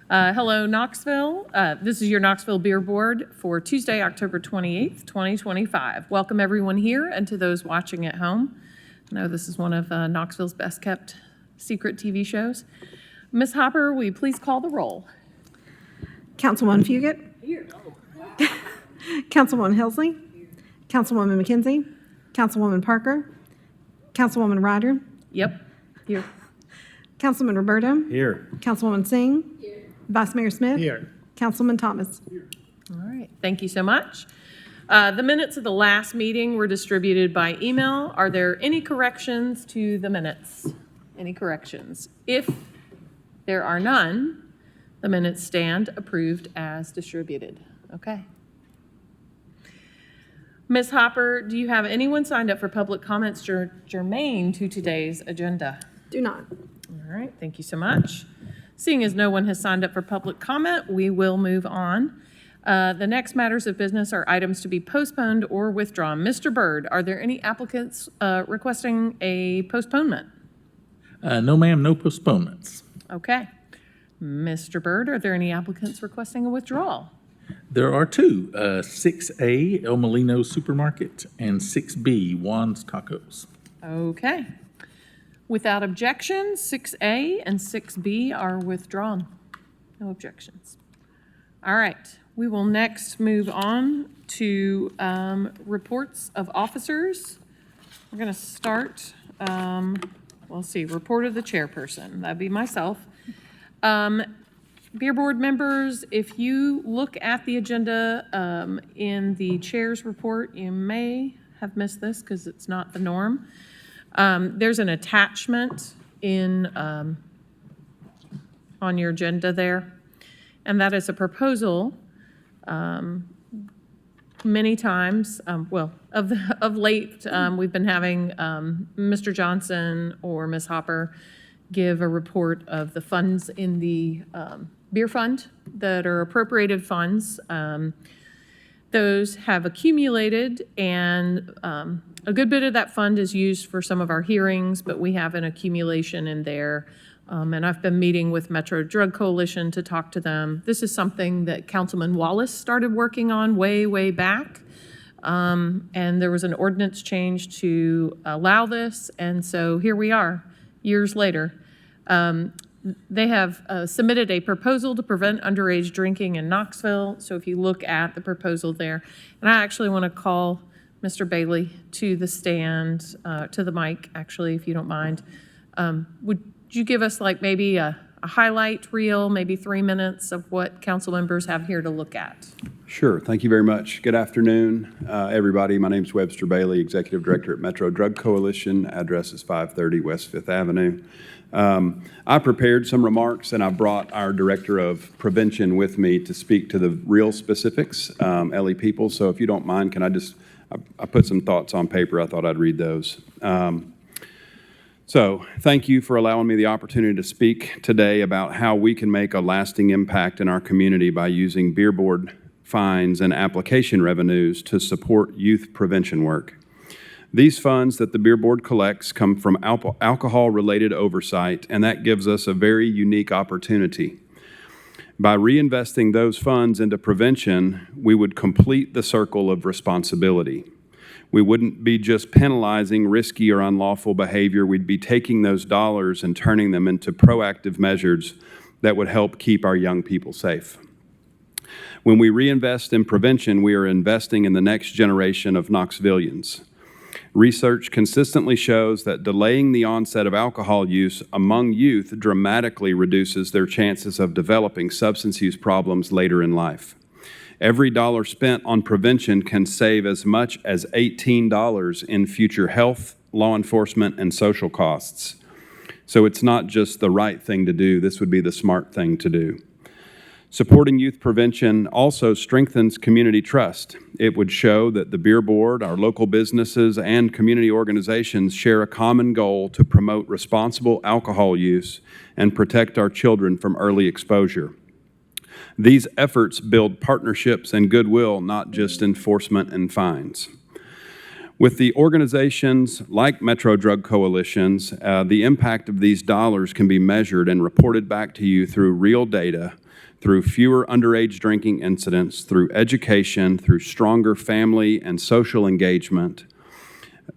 Hello, Knoxville. This is your Knoxville Beer Board for Tuesday, October 28th, 2025. Welcome everyone here and to those watching at home. I know this is one of Knoxville's best kept secret TV shows. Ms. Hopper, will you please call the roll? Councilwoman Fugit. Here. Councilwoman Helsley. Councilwoman McKenzie. Councilwoman Parker. Councilwoman Ryder. Yep, here. Councilman Roberta. Here. Councilwoman Singh. Here. Vice Mayor Smith. Here. Councilman Thomas. Here. All right, thank you so much. The minutes of the last meeting were distributed by email. Are there any corrections to the minutes? Any corrections? If there are none, the minutes stand approved as distributed. Okay. Ms. Hopper, do you have anyone signed up for public comments germane to today's agenda? Do not. All right, thank you so much. Seeing as no one has signed up for public comment, we will move on. The next matters of business are items to be postponed or withdrawn. Mr. Byrd, are there any applicants requesting a postponement? No, ma'am, no postponements. Okay. Mr. Byrd, are there any applicants requesting a withdrawal? There are two, 6A, El Molino Supermarket, and 6B, Juan's Tacos. Okay. Without objection, 6A and 6B are withdrawn. No objections. All right. We will next move on to reports of officers. We're going to start, let's see, report of the chairperson. That'd be myself. Beer board members, if you look at the agenda in the chair's report, you may have missed this because it's not the norm. There's an attachment in on your agenda there, and that is a proposal. Many times, of late, we've been having Mr. Johnson or Ms. Hopper give a report of the funds in the beer fund that are appropriated funds. Those have accumulated, and a good bit of that fund is used for some of our hearings, but we have an accumulation in there. And I've been meeting with Metro Drug Coalition to talk to them. This is something that Councilman Wallace started working on way back. And there was an ordinance change to allow this, and so here we are, years later. They have submitted a proposal to prevent underage drinking in Knoxville. So if you look at the proposal there, and I actually want to call Mr. Bailey to the stand, to the mic, actually, if you don't mind. Would you give us like maybe a highlight reel, maybe 3 minutes of what council members have here to look at? Sure. Thank you very much. Good afternoon, everybody. My name is Webster Bailey, Executive Director at Metro Drug Coalition. Address is 530 West 5th Avenue. I prepared some remarks, and I brought our Director of Prevention with me to speak to the real specifics, Ellie People. So if you don't mind, can I put some thoughts on paper. I thought I'd read those. So thank you for allowing me the opportunity to speak today about how we can make a lasting impact in our community by using beer board fines and application revenues to support youth prevention work. These funds that the beer board collects come from alcohol-related oversight, and that gives us a very unique opportunity. By reinvesting those funds into prevention, we would complete the circle of responsibility. We wouldn't be just penalizing risky or unlawful behavior. We'd be taking those dollars and turning them into proactive measures that would help keep our young people safe. When we reinvest in prevention, we are investing in the next generation of Knoxvillians. Research consistently shows that delaying the onset of alcohol use among youth dramatically reduces their chances of developing substance use problems later in life. Every dollar spent on prevention can save as much as $18 in future health, law enforcement, and social costs. So it's not just the right thing to do, this would be the smart thing to do. Supporting youth prevention also strengthens community trust. It would show that the beer board, our local businesses, and community organizations share a common goal to promote responsible alcohol use and protect our children from early exposure. These efforts build partnerships and goodwill, not just enforcement and fines. With the organizations like Metro Drug Coalitions, the impact of these dollars can be measured and reported back to you through real data, through fewer underage drinking incidents, through education, through stronger family and social engagement.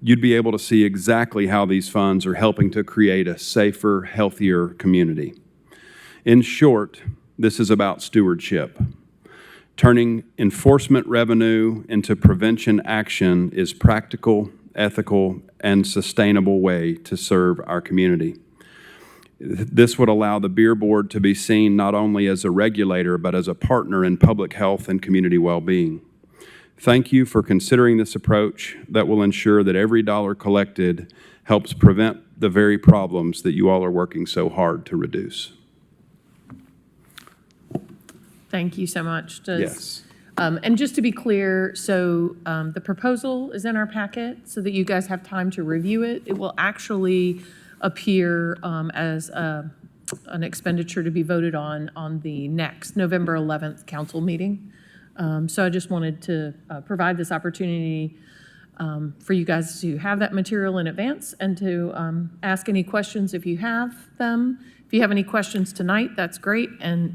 You'd be able to see exactly how these funds are helping to create a safer, healthier community. In short, this is about stewardship. Turning enforcement revenue into prevention action is practical, ethical, and sustainable way to serve our community. This would allow the Beer Board to be seen not only as a regulator, but as a partner in public health and community well-being. Thank you for considering this approach that will ensure that every dollar collected helps prevent the very problems that you all are working so hard to reduce. Thank you so much. Yes. And just to be clear, so the proposal is in our packet so that you guys have time to review it. It will actually appear as an expenditure to be voted on the next November 11th council meeting. So I just wanted to provide this opportunity for you guys to have that material in advance and to ask any questions if you have them. If you have any questions tonight, that's great, and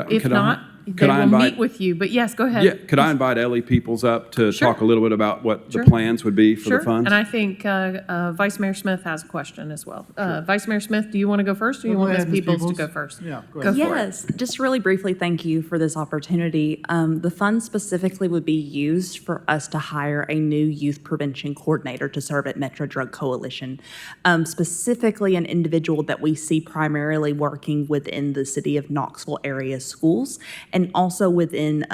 if not, they will meet with you. But yes, go ahead. Yeah, could I invite Ellie Peoples up to Sure. talk a little bit about what Sure. the plans would be for Sure, the funds? and I think Vice Mayor Smith has a question as well. Vice Mayor Smith, do you want to go first, or you Go want Ms. ahead, Ms. Peoples to Peoples. go first? Yeah, go Go ahead. for it. Yes, just really briefly, thank you for this opportunity. The funds specifically would be used for us to hire a new youth prevention coordinator to serve at Metro Drug Coalition, specifically an individual that we see primarily working within the city of Knoxville area schools and also within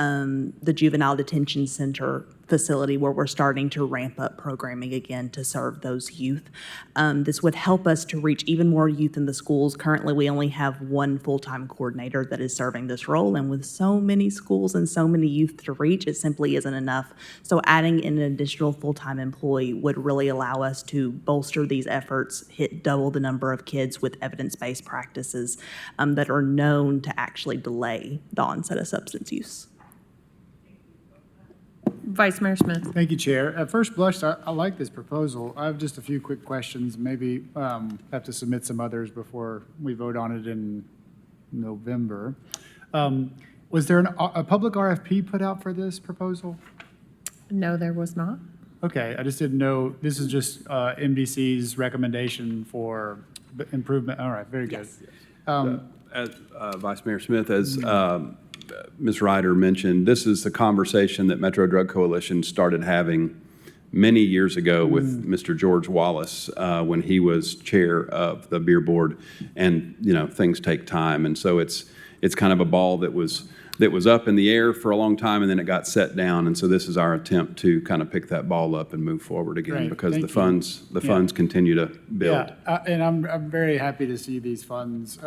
the juvenile detention center facility where we're starting to ramp up programming again to serve those youth. This would help us to reach even more youth in the schools. Currently, we only have one full-time coordinator that is serving this role, and with so many schools and so many youth to reach, it simply isn't enough. So adding in an additional full-time employee would really allow us to bolster these efforts, hit double the number of kids with evidence-based practices that are known to actually delay the onset of substance use. Vice Mayor Smith. Thank you, Chair. At first blush, I like this proposal. I have just a few quick questions, maybe have to submit some others before we vote on it in November. Was there a public RFP put out for this proposal? No, there was not. Okay, I just didn't know, this is just MDC's recommendation for improvement. All right, very good. As Vice Mayor Smith, as Ms. Ryder mentioned, this is the conversation that Metro Drug Coalition started having many years ago with Mr. George Wallace when he was chair of the Beer Board, and things take time, and so it's kind of a ball that was up in the air for a long time, and then it got set down, and so this is our attempt to kind of pick that ball up and move forward again. Great, Because thank the you. funds continue to build. Yeah, and I'm very happy to see these funds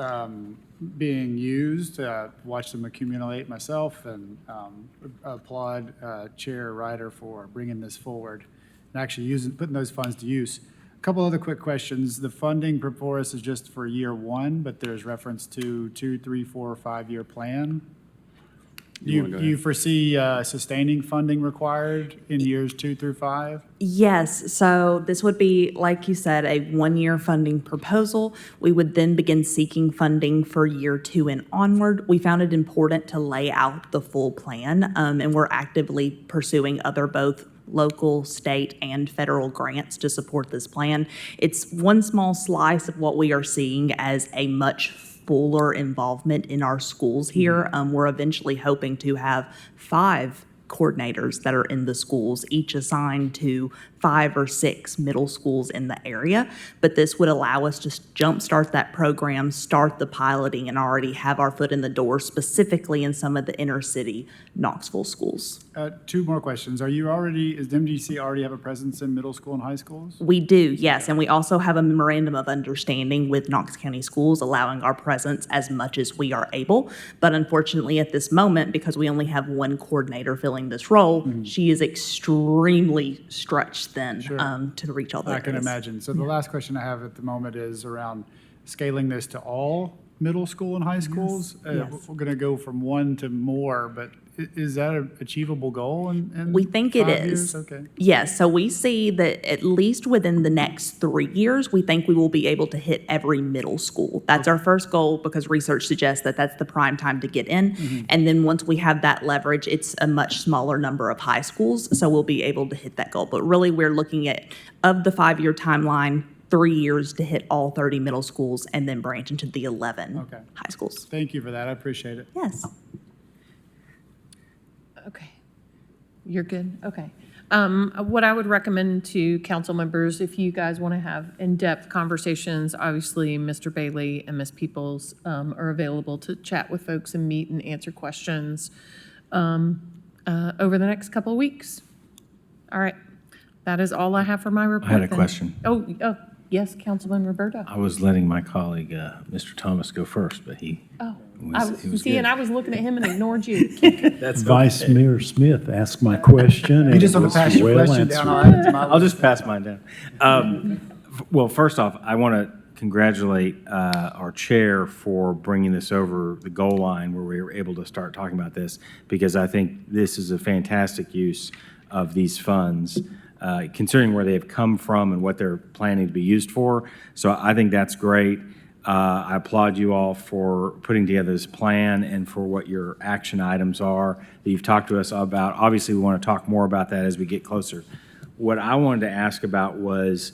being used, watch them accumulate myself, and applaud Chair Ryder for bringing this forward and actually putting those funds to use. A couple other quick questions. The funding before us is just for year one, but there's reference to 2, 3, 4, 5-year plan. Do you foresee sustaining funding required in years 2 through 5? Yes, so this would be, like you said, a one-year funding proposal. We would then begin seeking funding for year 2 and onward. We found it important to lay out the full plan, and we're actively pursuing other both local, state, and federal grants to support this plan. It's one small slice of what we are seeing as a much fuller involvement in our schools here. We're eventually hoping to have 5 coordinators that are in the schools, each assigned to 5 or 6 middle schools in the area. But this would allow us to jumpstart that program, start the piloting, and already have our foot in the door, specifically in some of the inner city Knoxville schools. 2 more questions. Does MDC already have a presence in middle school and high schools? We do, yes, and we also have a memorandum of understanding with Knox County Schools allowing our presence as much as we are able. But unfortunately, at this moment, because we only have one coordinator filling this role, she is extremely stretched then Sure. to reach all the I can areas. imagine. So the last question I have at the moment is around scaling this to all middle school and high schools. Yes. We're going to go from one to more, but is that an achievable goal in We think it 5 is. years? Okay. Yes, so we see that at least within the next 3 years, we think we will be able to hit every middle school. That's our first goal because research suggests that that's the prime time to get in. And then once we have that leverage, it's a much smaller number of high schools, so we'll be able to hit that goal. But really, we're looking at, of the 5-year timeline, 3 years to hit all 30 middle schools and then branch into the 11 Okay. high schools. Thank you for that. I appreciate it. Yes. Okay. You're good? Okay. What I would recommend to council members, if you guys want to have in-depth conversations, obviously Mr. Bailey and Ms. Peoples are available to chat with folks and meet and answer questions over the next couple of weeks. All right. That is all I have for my report. I had a then. question. Oh, yes, Councilman Roberta. I was letting my colleague, Mr. Thomas, go first, but he Oh, was, he was see, good. and I was looking at him and ignored you. That's Vice Mayor Smith asked my question. You and just it want to was pass your well question down. answered. I'll add it to my I'll list. just pass mine down. Well, first off, I want to congratulate our chair for bringing this over the goal line where we were able to start talking about this, because I think this is a fantastic use of these funds, considering where they've come from and what they're planning to be used for. So I think that's great. I applaud you all for putting together this plan and for what your action items are that you've talked to us about. Obviously, we want to talk more about that as we get closer. What I wanted to ask about was,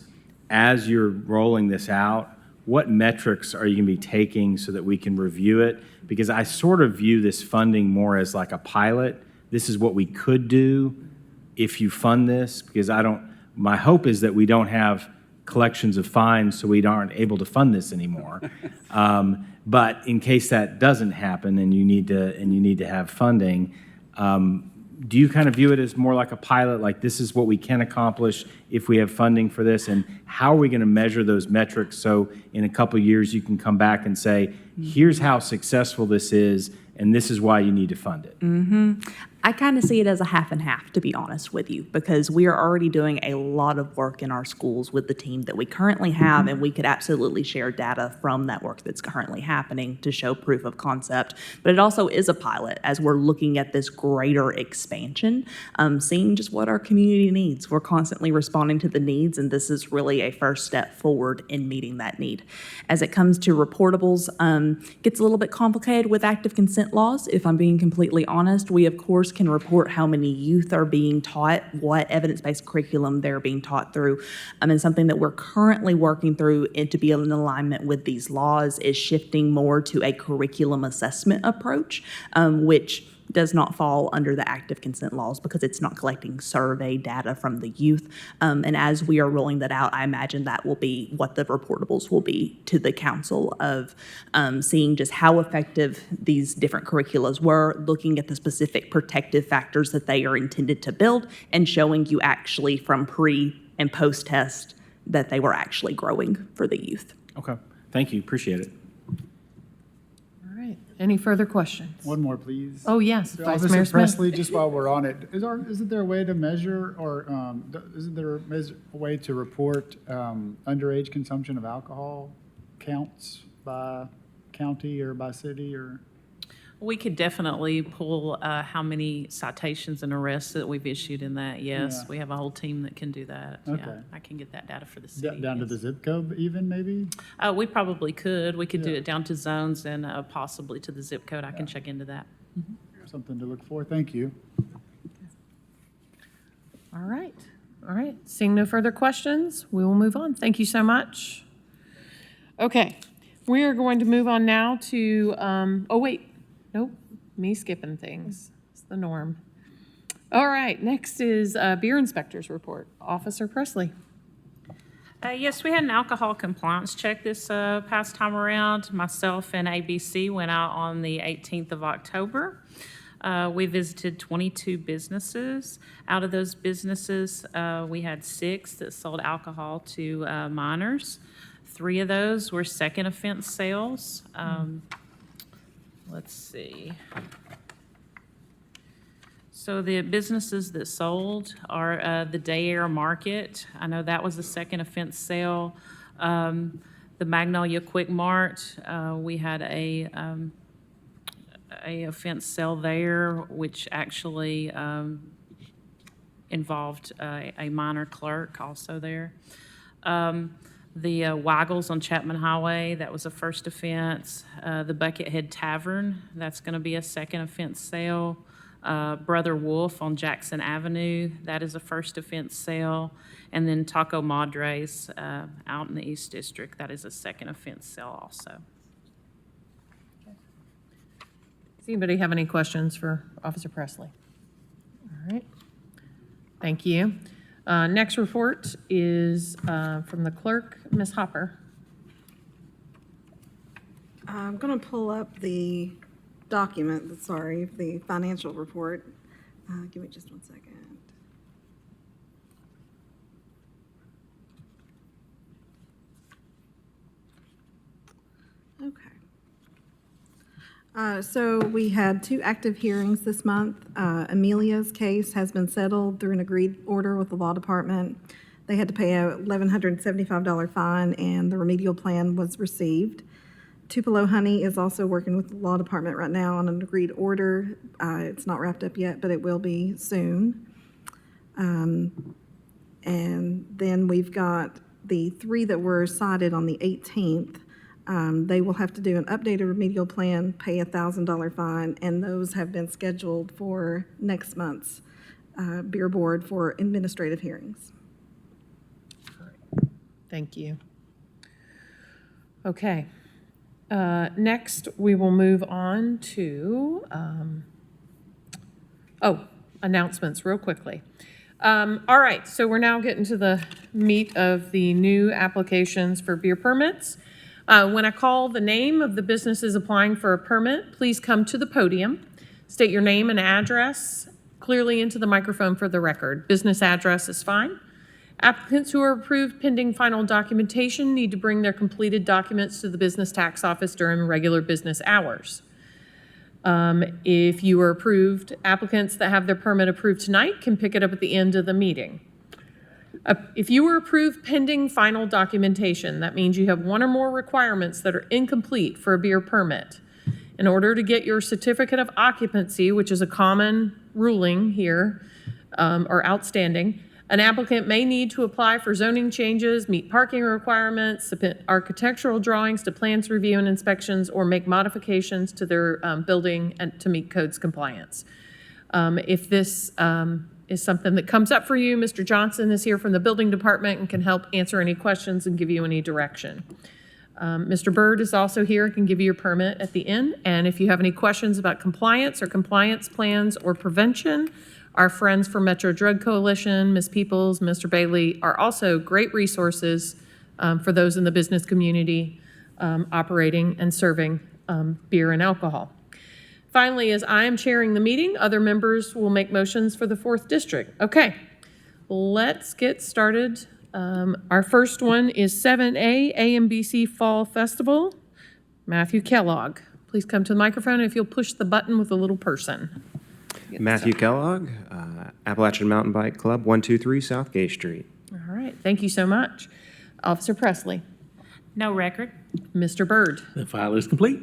as you're rolling this out, what metrics are you going to be taking so that we can review it? Because I sort of view this funding more as like a pilot. This is what we could do if you fund this, because my hope is that we don't have collections of fines so we aren't able to fund this anymore. But in case that doesn't happen and you need to have funding, do you kind of view it as more like a pilot, like this is what we can accomplish if we have funding for this, and how are we going to measure those metrics so in a couple of years you can come back and say, here's how successful this is and this is why you need to fund it? I kind of see it as a half and half, to be honest with you, because we are already doing a lot of work in our schools with the team that we currently have, and we could absolutely share data from that work that's currently happening to show proof of concept. But it also is a pilot as we're looking at this greater expansion, seeing just what our community needs. We're constantly responding to the needs, and this is really a first step forward in meeting that need. As it comes to reportables, gets a little bit complicated with active consent laws, if I'm being completely honest. We, of course, can report how many youth are being taught, what evidence-based curriculum they're being taught through. And something that we're currently working through and to be in alignment with these laws is shifting more to a curriculum assessment approach, which does not fall under the active consent laws because it's not collecting survey data from the youth. And as we are rolling that out, I imagine that will be what the reportables will be to the council of seeing just how effective these different curriculums were, looking at the specific protective factors that they are intended to build, and showing you actually from pre and post test that they were actually growing for the youth. Okay, thank you, appreciate it. All right. Any further questions? One more, please. Oh, yes, Vice Officer Mayor Smith. Presley, just while we're on it, isn't there a way to measure, or isn't there a way to report underage consumption of alcohol counts by county or by city, or? We could definitely pull how many citations and arrests that we've issued in that, yes. Yeah. We have a whole team that can do that. Yeah, Okay. I can get that data for the city. Down to the yes. zip code even, maybe? We probably could. We could do Yeah. it down to zones and possibly to the zip code. I can check into that. Something to look for. Thank you. All right. All right. Seeing no further questions, we will move on. Thank you so much. Okay. We are going to move on now to, oh, wait. Nope. Me skipping things. It's the norm. All right. Next is Beer Inspector's Report. Officer Presley. Yes, we had an alcohol compliance check this past time around. Myself and ABC went out on the 18th of October. We visited 22 businesses. Out of those businesses, we had 6 that sold alcohol to minors. 3 of those were second offense sales. Let's see. So the businesses that sold are the Day Air Market. I know that was a second offense sale. The Magnolia Quick Mart, we had a offense sale there, which actually involved a minor clerk also there. The Waggles on Chapman Highway, that was a first offense. The Buckethead Tavern, that's going to be a second offense sale. Brother Wolf on Jackson Avenue, that is a first offense sale. And then Taco Madres out in the East District, that is a second offense sale also. Does anybody have any questions for Officer Presley? All right. Thank you. Next report is from the clerk, Ms. Hopper. I'm going to pull up the document, the financial report. Give me just one second. Okay. So we had 2 active hearings this month. Amelia's case has been settled through an agreed order with the law department. They had to pay a $1,175 fine, and the remedial plan was received. Tupelo Honey is also working with the law department right now on an agreed order. It's not wrapped up yet, but it will be soon. And then we've got the 3 that were cited on the 18th. They will have to do an updated remedial plan, pay a $1,000 fine, and those have been scheduled for next month's Beer Board for administrative hearings. Thank you. Okay. Next, we will move on to, announcements real quickly. All right, so we're now getting to the meat of the new applications for beer permits. When I call the name of the businesses applying for a permit, please come to the podium. State your name and address clearly into the microphone for the record. Business address is fine. Applicants who are approved pending final documentation need to bring their completed documents to the business tax office during regular business hours. If you are approved, applicants that have their permit approved tonight can pick it up at the end of the meeting. If you were approved pending final documentation, that means you have 1 or more requirements that are incomplete for a beer permit. In order to get your certificate of occupancy, which is a common ruling here, or outstanding, an applicant may need to apply for zoning changes, meet parking requirements, submit architectural drawings to plans review and inspections, or make modifications to their building and to meet codes compliance. If this is something that comes up for you, Mr. Johnson is here from the building department and can help answer any questions and give you any direction. Mr. Bird is also here and can give you your permit at the end. And if you have any questions about compliance or compliance plans or prevention, our friends from Metro Drug Coalition, Ms. Peoples, Mr. Bailey are also great resources for those in the business community operating and serving beer and alcohol. Finally, as I am chairing the meeting, other members will make motions for the 4th District. Okay, let's get started. Our first one is 7A, AMBC Fall Festival. Matthew Kellogg, please come to the microphone if you'll push the button with the little person. Matthew Kellogg, Appalachian Mountain Bike Club, 123 South Gay Street. All right, thank you so much. Officer Presley. No record. Mr. Bird. The file is complete.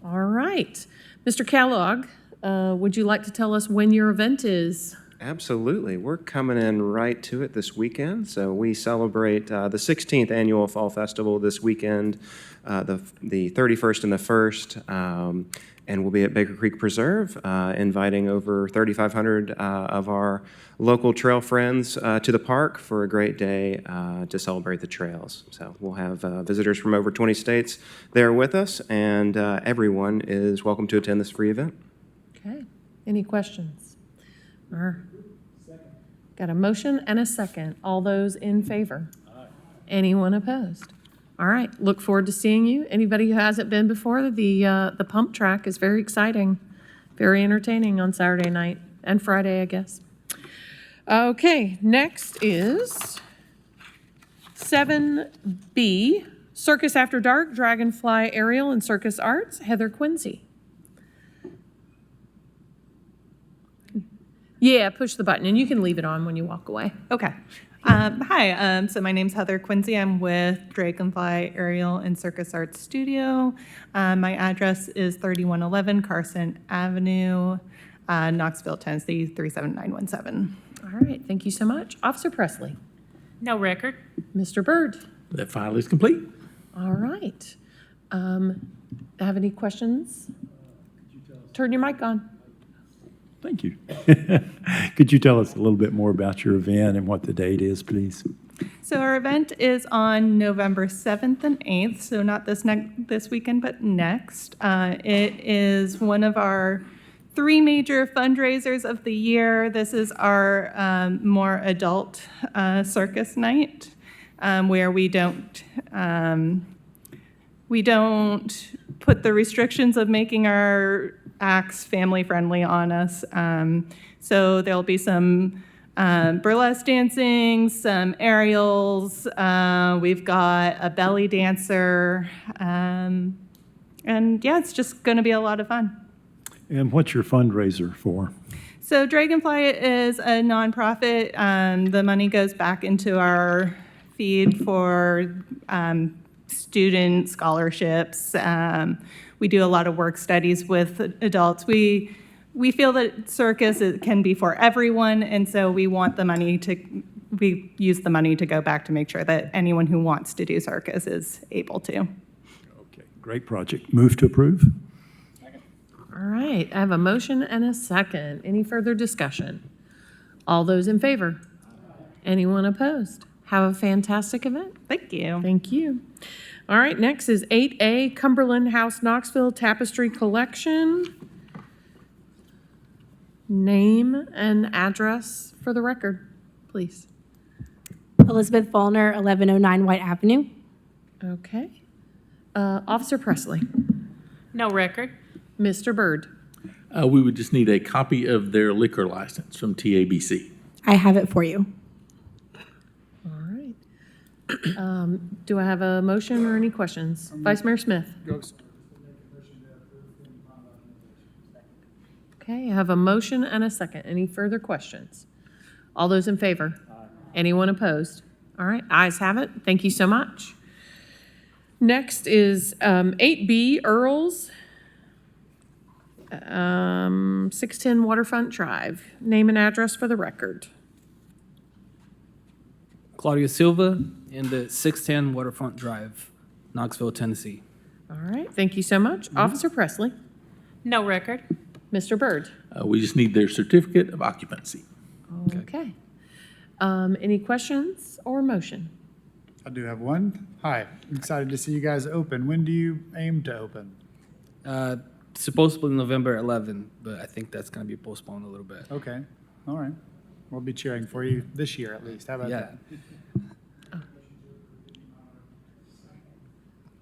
All right. Mr. Kellogg, would you like to tell us when your event is? Absolutely. We're coming in right to it this weekend. So we celebrate the 16th Annual Fall Festival this weekend, the 31st and the 1st. And we'll be at Baker Creek Preserve, inviting over 3,500 of our local trail friends to the park for a great day to celebrate the trails. So we'll have visitors from over 20 states there with us, and everyone is welcome to attend this free event. Okay. Any questions? Got a motion and a second. All those in favor? Aye. Anyone opposed? All right, look forward to seeing you. Anybody who hasn't been before, the pump track is very exciting, very entertaining on Saturday night and Friday, I guess. Okay, next is 7B, Circus After Dark, Dragonfly Aerial and Circus Arts, Heather Quincy. Yeah, push the button, and you can leave it on when you walk away. Okay. Hi, so my name's Heather Quincy. I'm with Dragonfly Aerial and Circus Arts Studio. My address is 3111 Carson Avenue, Knoxville, Tennessee, 37917. All right, thank you so much. Officer Presley. No record. Mr. Byrd. That file is complete. All right. Have any questions? Turn your mic on. Thank you. Could you tell us a little bit more about your event and what the date is, please? So our event is on November 7th and 8th, so not this weekend, but next. It is one of our 3 major fundraisers of the year. This is our more adult circus night, where we don't put the restrictions of making our acts family-friendly on us. So there'll be some burlesque dancing, some aerials. We've got a belly dancer. And yeah, it's just going to be a lot of fun. And what's your fundraiser for? So Dragonfly is a nonprofit. The money goes back into our feed for student scholarships. We do a lot of work studies with adults. We feel that circus can be for everyone, and so we use the money to go back to make sure that anyone who wants to do circus is able to. Okay, great project. Move to approve? All right, I have a motion and a second. Any further discussion? All those in favor? Anyone opposed? Have a fantastic event. Thank you. Thank you. All right, next is 8A, Cumberland House Knoxville Tapestry Collection. Name and address for the record, please. Elizabeth Faulner, 1109 White Avenue. Okay. Officer Presley. No record. Mr. Byrd. We would just need a copy of their liquor license from TABC. I have it for you. All right. Do I have a motion or any questions? Vice Mayor Smith. Okay, I have a motion and a second. Any further questions? All those in favor? Anyone opposed? All right, ayes have it. Thank you so much. Next is 8B, Earls, 610 Waterfront Drive. Name and address for the record. Claudio Silva in the 610 Waterfront Drive, Knoxville, Tennessee. All right, thank you so much. Officer Presley. No record. Mr. Byrd. We just need their certificate of occupancy. Okay. Any questions or motion? I do have one. Hi, I'm excited to see you guys open. When do you aim to open? Supposedly November 11, but I think that's going to be postponed a little bit. Okay, all right. We'll be cheering for you this year at least. How about Yeah. that?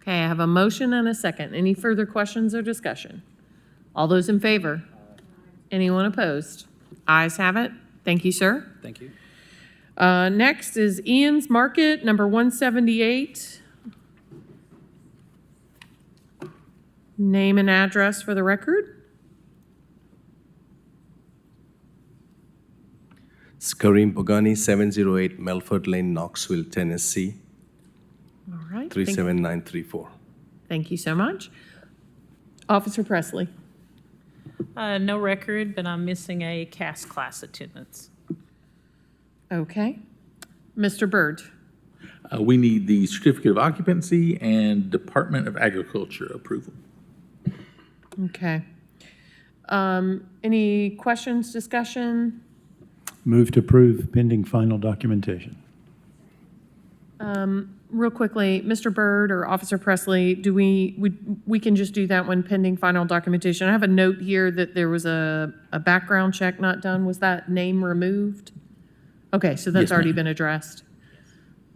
Okay, I have a motion and a second. Any further questions or discussion? All those in favor? Anyone opposed? Ayes have it. Thank you, sir. Thank you. Next is Ian's Market, number 178. Name and address for the record. Kareem Bogani, 708 Melford Lane, Knoxville, Tennessee, All right. 37934. Thank you so much. Officer Presley. No record, but I'm missing a CAS class attendance. Okay. Mr. Byrd. We need the certificate of occupancy and Department of Agriculture approval. Okay. Any questions, discussion? Move to approve pending final documentation. Real quickly, Mr. Byrd or Officer Presley, do we can just do that when pending final documentation? I have a note here that there was a background check not done. Was that name removed? Okay, so that's Yes, already ma'am. been addressed?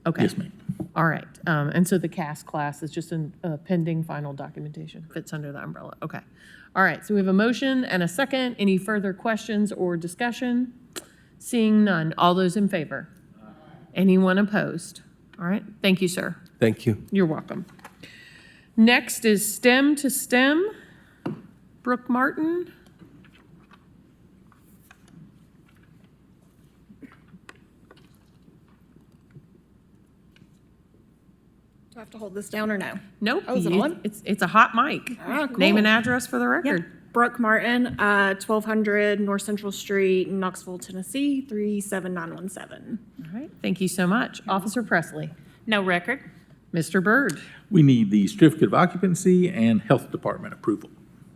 Okay. Yes, ma'am. All right. And so the CAS class is just a pending final documentation, fits under the umbrella. Okay. All right, so we have a motion and a second. Any further questions or discussion? Seeing none. All those in favor? Anyone opposed? All right, thank you, sir. Thank you. You're welcome. Next is STEM to STEM. Brooke Martin. Do I have to hold this down or no? Nope. Oh, is it on? It's a hot mic. Ah, cool. Name and address for the Yeah. record. Brooke Martin, 1200 North Central Street, Knoxville, Tennessee, 37917. All right, thank you so much. Officer Presley. No record. Mr. Byrd. We need the certificate of occupancy and health department approval.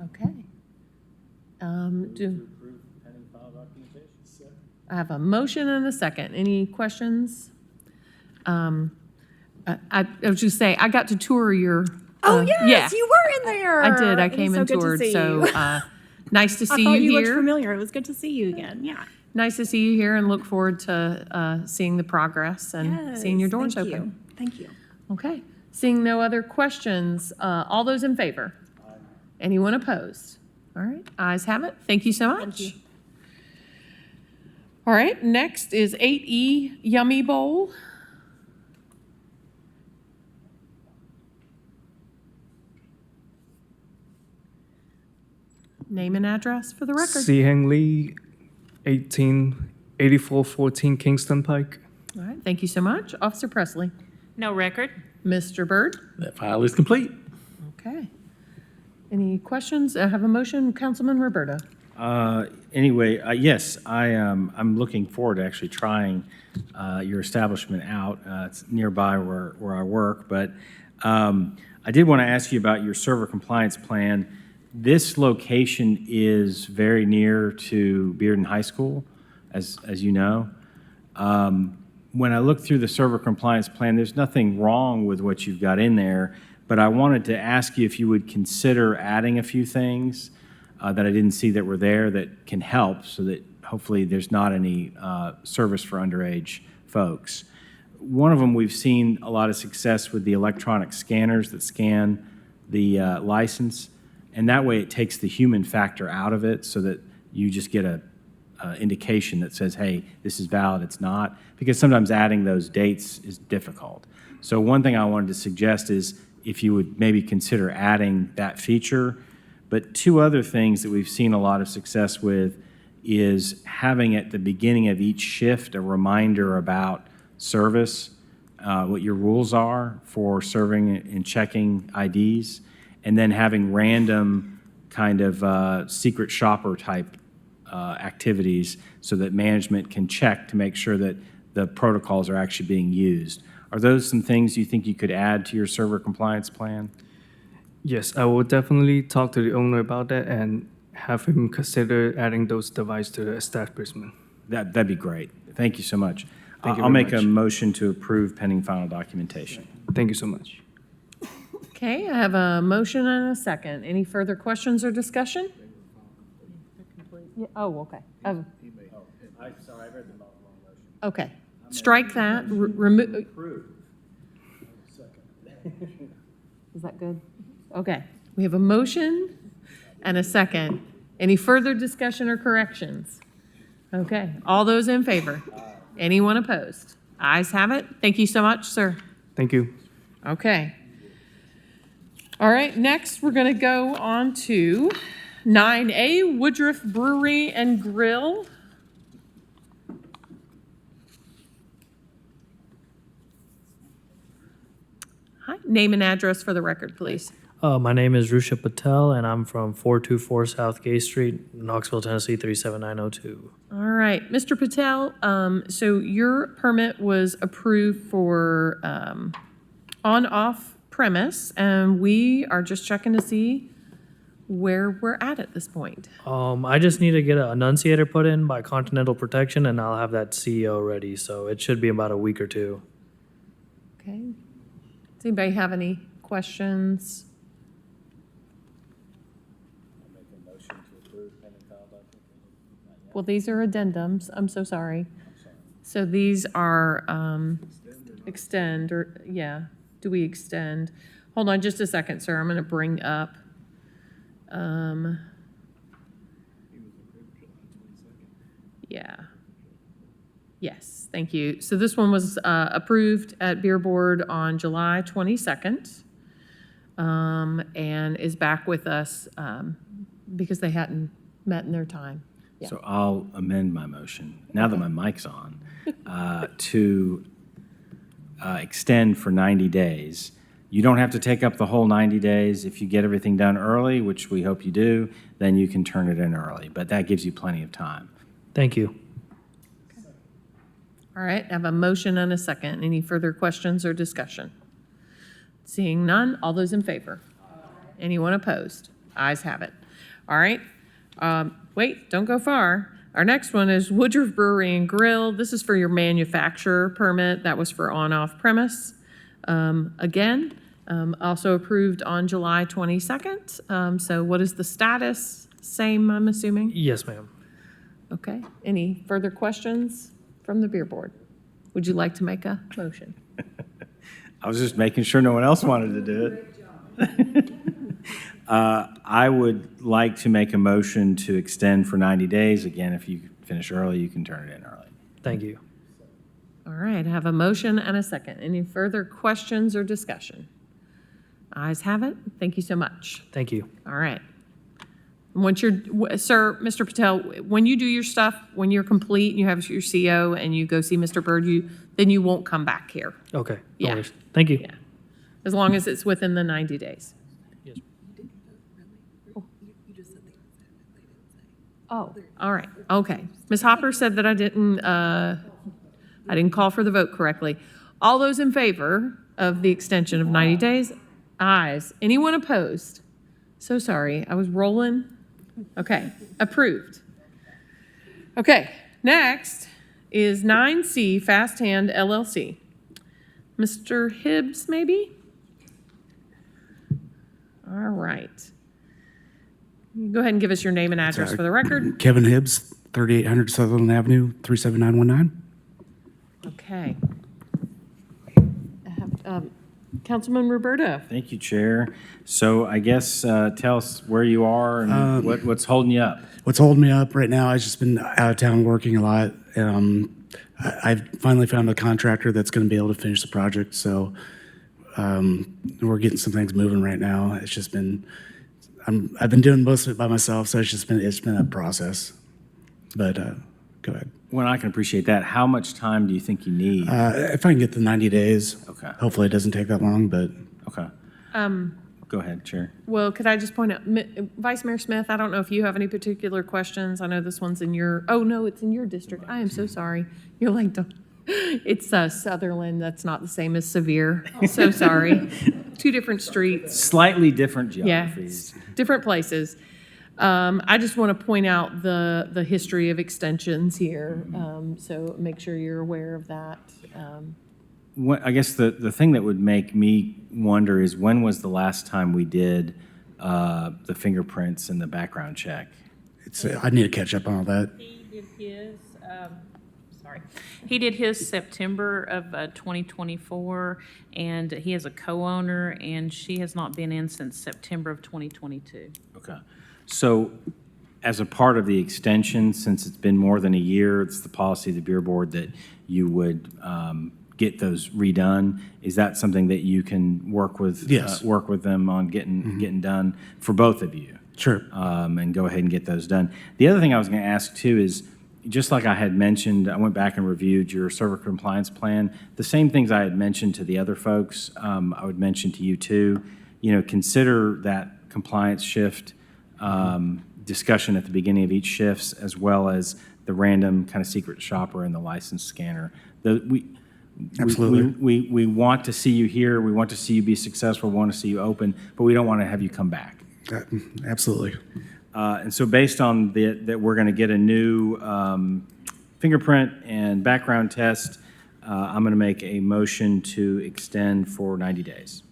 Okay. I have a motion and a second. Any questions? I was just say, I got to tour your. Oh, yes, yeah, you were in there. I did. I It was came so and good to toured. see So you. nice to I see thought you you looked here. familiar. It was good to see you again. Yeah. Nice to see you here and look forward to seeing the progress and seeing your doors Yes, open. Thank you. Okay. Seeing no other questions, all those in favor? Anyone opposed? All right, ayes have it. Thank you so much. Thank you. All right, next is 8E Yummy Bowl. Name and address for the record. C. Heng Lee, 188414 Kingston Pike. All right, thank you so much. Officer Presley. No record. Mr. Byrd. That file is complete. Okay. Any questions? I have a motion. Councilman Roberta. Anyway, yes, I'm looking forward to actually trying your establishment out. It's nearby where I work, but I did want to ask you about your server compliance plan. This location is very near to Bearden High School, as you know. When I look through the server compliance plan, there's nothing wrong with what you've got in there, but I wanted to ask you if you would consider adding a few things that I didn't see that were there that can help so that hopefully there's not any service for underage folks. One of them, we've seen a lot of success with the electronic scanners that scan the license, and that way it takes the human factor out of it so that you just get a indication that says, hey, this is valid, it's not, because sometimes adding those dates is difficult. So one thing I wanted to suggest is if you would maybe consider adding that feature. But two other things that we've seen a lot of success with is having at the beginning of each shift a reminder about service, what your rules are for serving and checking IDs, and then having random kind of secret shopper type activities so that management can check to make sure that the protocols are actually being used. Are those some things you think you could add to your server compliance plan? Yes, I will definitely talk to the owner about that and have him consider adding those devices to the establishment. That'd be great. Thank you so much. Thank you I'll very make a much. motion to approve pending final documentation. Thank you so much. Okay, I have a motion and a second. Any further questions or discussion? Yeah, oh, okay. Oh. Sorry, I read the wrong motion. Okay, strike that, remove. Is that good? Okay, we have a motion and a second. Any further discussion or corrections? Okay, all those in favor? Anyone opposed? Ayes have it. Thank you so much, sir. Thank you. Okay. All right, next we're going to go on to 9A, Woodruff Brewery and Grill. Hi, name and address for the record, please. My name is Rusha Patel, and I'm from 424 South Gay Street, Knoxville, Tennessee, 37902. All right, Mr. Patel, so your permit was approved for on-off premise, and we are just checking to see where we're at this point. I just need to get an annunciator put in by Continental Protection, and I'll have that CEO ready, so it should be about a week or two. Okay. Does anybody have any questions? Well, these are addendums. I'm so sorry. So these are extend, or, yeah, do we extend? Hold on just a second, sir. I'm going to bring up. Yeah. Yes, thank you. So this one was approved at Beer Board on July 22nd and is back with us because they hadn't met in their time. Yeah. So I'll amend my motion, now that my mic's on, to extend for 90 days You don't have to take up the whole 90 days. If you get everything done early, which we hope you do, then you can turn it in early. But that gives you plenty of time. Thank you. All right, I have a motion and a second. Any further questions or discussion? Seeing none, all those in favor? Anyone opposed? Ayes have it. All right, wait, don't go far. Our next one is Woodruff Brewery and Grill. This is for your manufacturer permit. That was for on-off premise. Again, also approved on July 22nd. So what is the status? Same, I'm assuming? Yes, ma'am. Okay. Any further questions from the beer board? Would you like to make a motion? I was just making sure no one else wanted to do it. I would like to make a motion to extend for 90 days. Again, if you finish early, you can turn it in early. Thank you. All right, I have a motion and a second. Any further questions or discussion? Ayes have it. Thank you so much. Thank you. All right. Once you're, sir, Mr. Patel, when you do your stuff, when you're complete and you have your CO and you go see Mr. Bird, then you won't come back here. Okay. No Yeah. worries. Thank you. Yeah. As long as it's within the 90 days. Yes. Oh, all right. Okay. Ms. Hopper said that I didn't call for the vote correctly. All those in favor of the extension of 90 days? Ayes. Anyone opposed? So sorry, I was rolling. Okay, approved. Okay, next is 9C Fast Hand LLC. Mr. Hibbs, maybe? All right. Go ahead and give us your name and address for the record. Kevin Hibbs, 3800 Sutherland Avenue, 37919. Okay. I have, Councilman Roberta. Thank you, Chair. So I guess tell us where you are and what's holding you up. What's holding me up right now, I've just been out of town working a lot. I've finally found a contractor that's going to be able to finish the project, so we're getting some things moving right now. It's just been, I've been doing most of it by myself, so it's been a process. But go ahead. Well, I can appreciate that. How much time do you think you need? If I can get the 90 days, Okay. hopefully it doesn't take that long, but. Okay. Go ahead, Chair. Well, could I just point out, Vice Mayor Smith, I don't know if you have any particular questions. I know this one's in your, oh, no, it's in your district. I am so sorry. You're like, it's Sutherland. That's not the same as Sevier. So sorry. Two different streets. Slightly different Yeah, geographies. different places. I just want to point out the history of extensions here, so make sure you're aware of that. I guess the thing that would make me wonder is when was the last time we did the fingerprints and the background check? I need to catch up on all that. He did his, he did his September of 2024, and he has a co-owner, and she has not been in since September of 2022. Okay. So as a part of the extension, since it's been more than a year, it's the policy of the Beer Board that you would get those redone. Is that something that you can work with? Yes. Work with them on getting done for both of you? Sure. And go ahead and get those done. The other thing I was going to ask too is, just like I had mentioned, I went back and reviewed your server compliance plan. The same things I had mentioned to the other folks, I would mention to you too. You know, consider that compliance shift discussion at the beginning of each shifts, as well as the random kind of secret shopper and the license scanner. Absolutely. We want to see you here. We want to see you be successful. We want to see you open, but we don't want to have you come back. Absolutely. And so based on that we're going to get a new fingerprint and background test, I'm going to make a motion to extend for 90 days.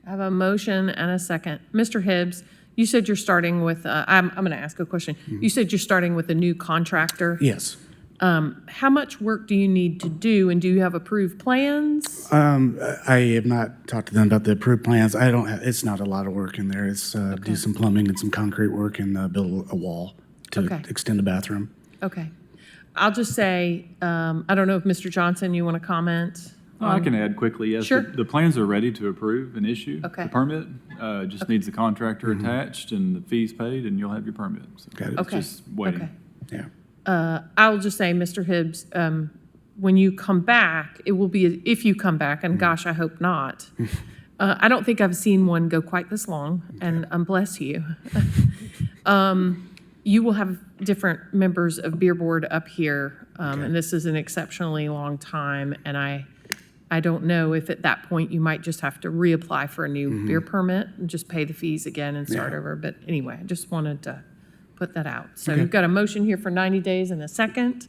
I have a motion and a second. Mr. Hibbs, you said you're starting with, I'm going to ask a question. You said you're starting with a new contractor. Yes. How much work do you need to do, and do you have approved plans? I have not talked to them about the approved plans. It's not a lot of work in there. It's do some plumbing and some concrete work and build a wall to extend a bathroom. Okay. I'll just say, I don't know if Mr. Johnson, you want to comment? I can add quickly, yes. Sure. The plans are ready to approve and issue Okay. the permit. Just needs the contractor attached and the fees paid, and you'll have your permit. So it's Okay. just waiting. Okay. Yeah. I'll just say, Mr. Hibbs, when you come back, it will be, if you come back, and gosh, I hope not. I don't think I've seen one go quite this long, and bless you. You will have different members of Beer Board up here, and this is an exceptionally long time, and I don't know if at that point you might just have to reapply for a new beer permit and just pay the fees again and start over. But anyway, I just wanted to put that out. So you've got a motion here for 90 days and a second.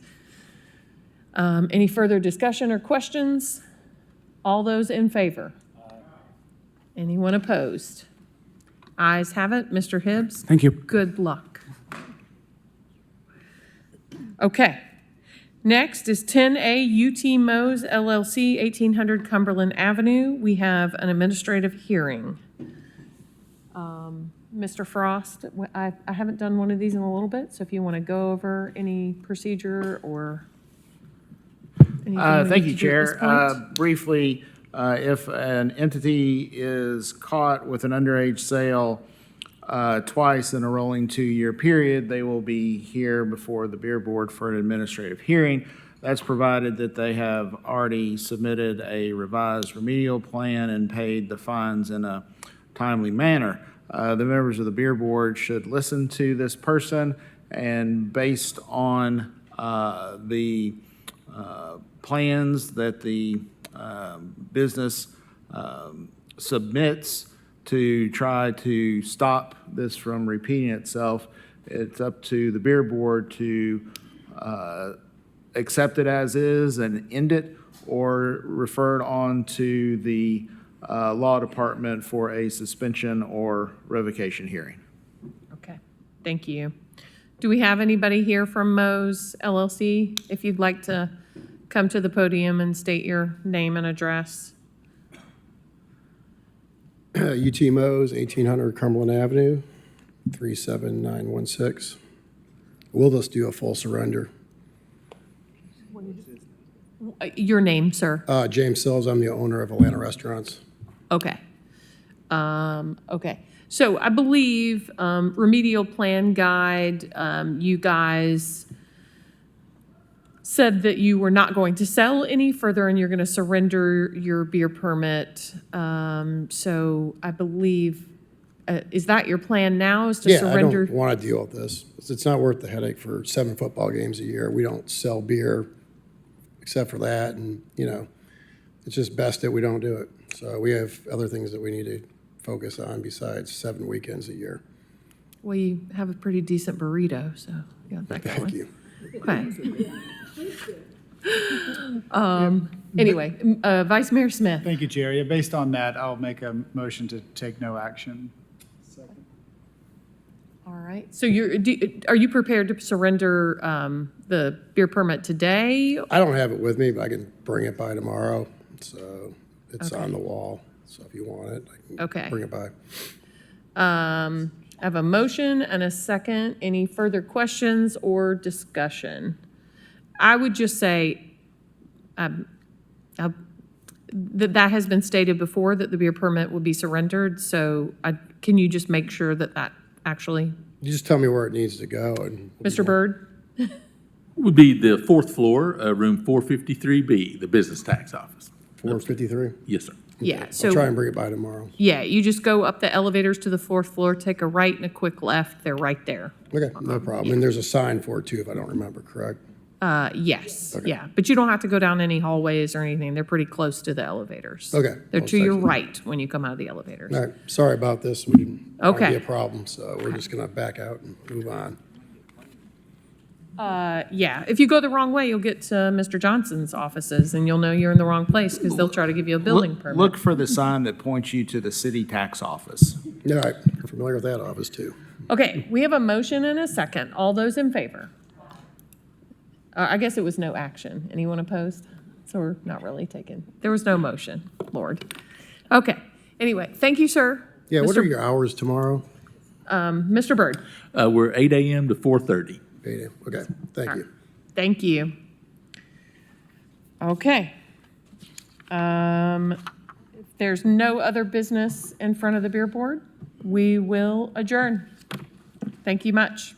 Any further discussion or questions? All those in favor? Anyone opposed? Ayes have it. Mr. Hibbs? Thank you. Good luck. Okay. Next is 10A UT Mose LLC, 1800 Cumberland Avenue. We have an administrative hearing. Mr. Frost, I haven't done one of these in a little bit, so if you want to go over any procedure or anything we Thank need you, to do at this Chair. point. Briefly, if an entity is caught with an underage sale twice in a rolling 2-year period, they will be here before the Beer Board for an administrative hearing. That's provided that they have already submitted a revised remedial plan and paid the fines in a timely manner. The members of the Beer Board should listen to this person, and based on the plans that the business submits to try to stop this from repeating itself, it's up to the Beer Board to accept it as is and end it, or refer it on to the law department for a suspension or revocation hearing. Okay, thank you. Do we have anybody here from Mose LLC? If you'd like to come to the podium and state your name and address. UT Mose, 1800 Cumberland Avenue, 37916. We'll just do a full surrender. Your name, sir? James Sills, I'm the owner of Atlanta Restaurants. Okay. Okay. So I believe remedial plan guide, you guys said that you were not going to sell any further and you're going to surrender your beer permit. So I believe, is that your plan now, is to surrender? I don't want to deal with this. It's not worth the headache for 7 football games a year. We don't sell beer except for that, and, you know, it's just best that we don't do it. So we have other things that we need to focus on besides 7 weekends a year. Well, you have a pretty decent burrito, so you got that going. Thank you. Okay. Anyway, Vice Mayor Smith. Thank you, Chair. Yeah, based on that, I'll make a motion to take no action. All right. So are you prepared to surrender the beer permit today? I don't have it with me, but I can bring it by tomorrow. So it's on the wall. So if you want it, I can bring it by. I have a motion and a second. Any further questions or discussion? I would just say that has been stated before, that the beer permit would be surrendered. So can you just make sure that actually? You just tell me where it needs to go. And Mr. Byrd? Would be the 4th floor, room 453B, the business tax office. 453? Yes, sir. Yeah. So I'll try and bring it by tomorrow. Yeah, you just go up the elevators to the 4th floor, take a right and a quick left. They're right there. Okay, no problem. And there's a sign for it too, if I don't remember, correct? Yes, yeah. But you don't have to go down any hallways or anything. They're pretty close to the elevators. Okay. They're Well, to your section. right when you come out of the elevators. All right, sorry about this. We didn't want to Okay. be a problem, so we're just going to back out and move on. Yeah, if you go the wrong way, you'll get to Mr. Johnson's offices and you'll know you're in the wrong place because they'll try to give you a building permit. Look for the sign that points you to the city tax office. All right, you're familiar with that office too. Okay, we have a motion and a second. All those in favor? I guess it was no action. Anyone opposed? So we're not really taking, there was no motion, Lord. Okay, anyway, thank you, sir. Yeah, what Mr. are your hours tomorrow? Mr. Byrd? We're 8 a.m. to 4:30. 8 a.m. Okay, thank you. Thank you. Okay. If there's no other business in front of the Beer Board, we will adjourn. Thank you much.